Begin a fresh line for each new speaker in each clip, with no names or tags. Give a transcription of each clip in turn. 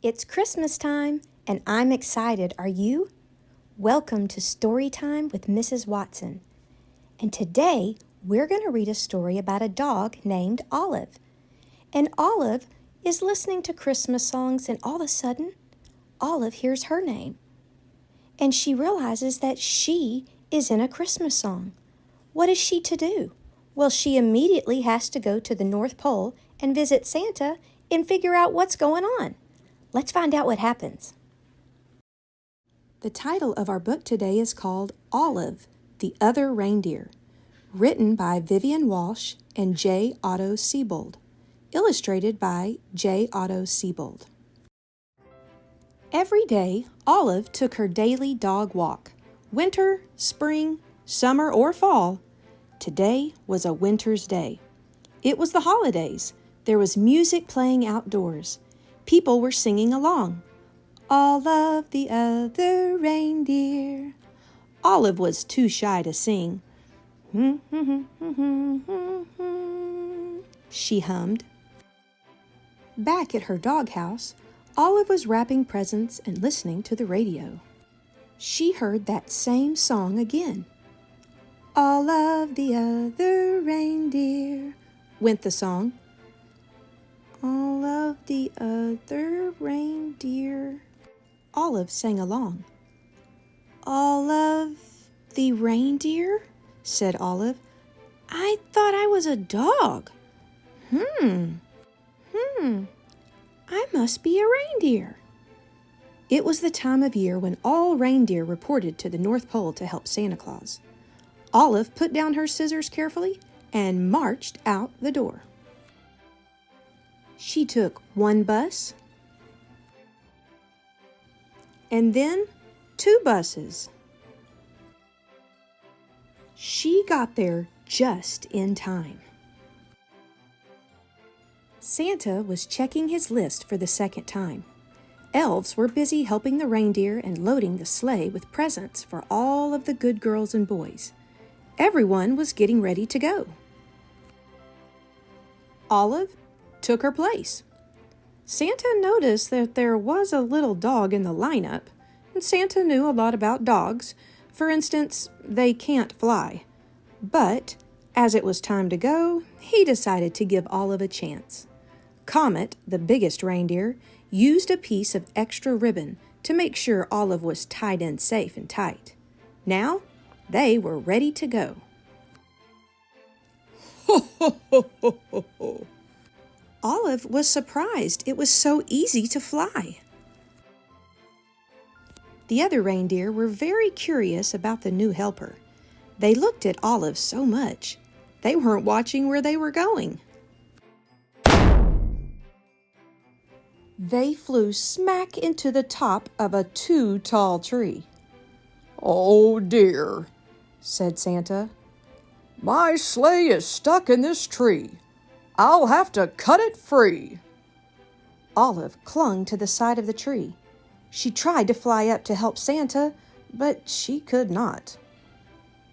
It's Christmas time, and I'm excited. Are you? Welcome to Storytime with Mrs. Watson. And today, we're going to read a story about a dog named Olive. And Olive is listening to Christmas songs, and all of a sudden, Olive hears her name. And she realizes that she is in a Christmas song. What is she to do? Well, she immediately has to go to the North Pole and visit Santa and figure out what's going on. Let's find out what happens. The title of our book today is called Olive, the Other Reindeer, written by Vivian Walsh and J. Otto Siebold, illustrated by J. Otto Siebold. Every day, Olive took her daily dog walk. Winter, spring, summer, or fall, today was a winter's day. It was the holidays. There was music playing outdoors. People were singing along. All of the other reindeer. Olive was too shy to sing. She hummed. Back at her doghouse, Olive was wrapping presents and listening to the radio. She heard that same song again. All of the other reindeer, went the song. All of the other reindeer. Olive sang along. All of the reindeer? Said Olive. I thought I was a dog. I must be a reindeer. It was the time of year when all reindeer reported to the North Pole to help Santa Claus. Olive put down her scissors carefully and marched out the door. She took one bus, and then 2 buses. She got there just in time. Santa was checking his list for the second time. Elves were busy helping the reindeer and loading the sleigh with presents for all of the good girls and boys. Everyone was getting ready to go. Olive took her place. Santa noticed that there was a little dog in the lineup, and Santa knew a lot about dogs. For instance, they can't fly. But as it was time to go, he decided to give Olive a chance. Comet, the biggest reindeer, used a piece of extra ribbon to make sure Olive was tied in safe and tight. Now, they were ready to go. Ho, ho, ho, ho, ho, ho. Olive was surprised it was so easy to fly. The other reindeer were very curious about the new helper. They looked at Olive so much, they weren't watching where they were going. They flew smack into the top of a too tall tree. Oh dear, said Santa. My sleigh is stuck in this tree. I'll have to cut it free. Olive clung to the side of the tree. She tried to fly up to help Santa, but she could not.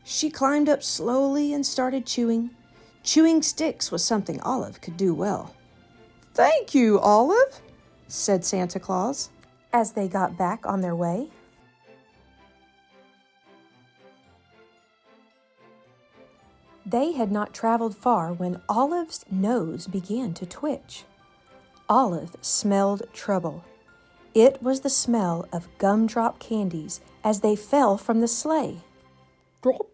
She climbed up slowly and started chewing. Chewing sticks was something Olive could do well. Thank you, Olive, said Santa Claus, as they got back on their way. They had not traveled far when Olive's nose began to twitch. Olive smelled trouble. It was the smell of Gumdrop candies as they fell from the sleigh. Drop,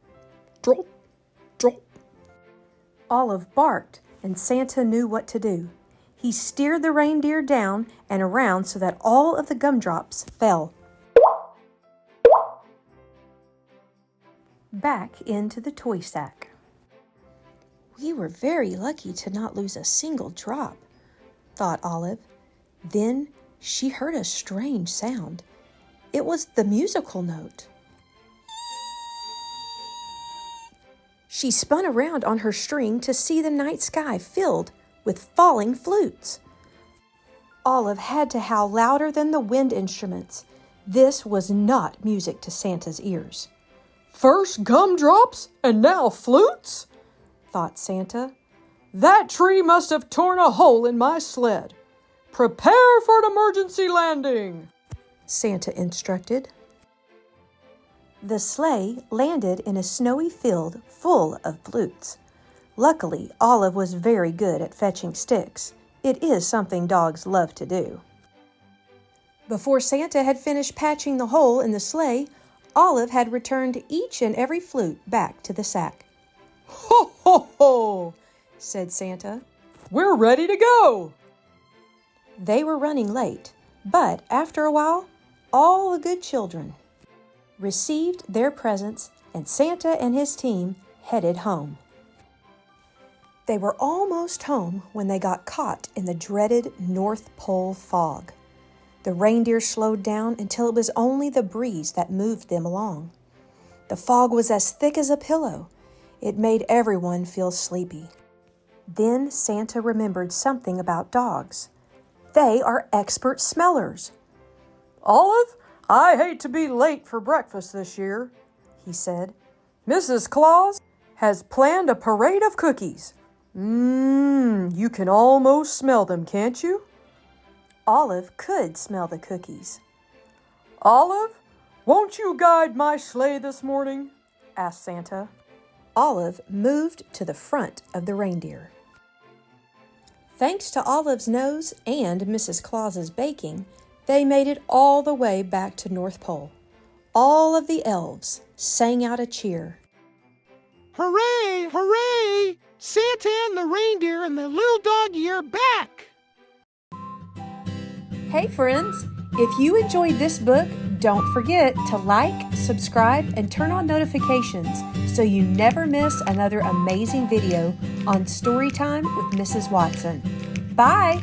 drop, drop. Olive barked, and Santa knew what to do. He steered the reindeer down and around so that all of the gumdrops fell back into the toy sack. We were very lucky to not lose a single drop, thought Olive. Then she heard a strange sound. It was the musical note. She spun around on her string to see the night sky filled with falling flutes. Olive had to howl louder than the wind instruments. This was not music to Santa's ears. First gumdrops and now flutes? Thought Santa. That tree must have torn a hole in my sled.
Prepare for an emergency landing, Santa instructed.
The sleigh landed in a snowy field full of flutes. Luckily, Olive was very good at fetching sticks. It is something dogs love to do. Before Santa had finished patching the hole in the sleigh, Olive had returned each and every flute back to the sack.
Ho, ho, ho, said Santa. We're ready to go.
They were running late, but after a while, all the good children received their presents and Santa and his team headed home. They were almost home when they got caught in the dreaded North Pole fog. The reindeer slowed down until it was only the breeze that moved them along. The fog was as thick as a pillow. It made everyone feel sleepy. Then Santa remembered something about dogs. They are expert smellers.
Olive, I hate to be late for breakfast this year, he said. Mrs. Claus has planned a parade of cookies. You can almost smell them, can't you?
Olive could smell the cookies.
Olive, won't you guide my sleigh this morning? Asked Santa.
Olive moved to the front of the reindeer. Thanks to Olive's nose and Mrs. Claus's baking, they made it all the way back to North Pole. All of the elves sang out a cheer.
Hooray, hooray! Santa and the reindeer and the little doggy are back!
Hey friends, if you enjoyed this book, don't forget to like, subscribe, and turn on notifications so you never miss another amazing video on Storytime with Mrs. Watson. Bye!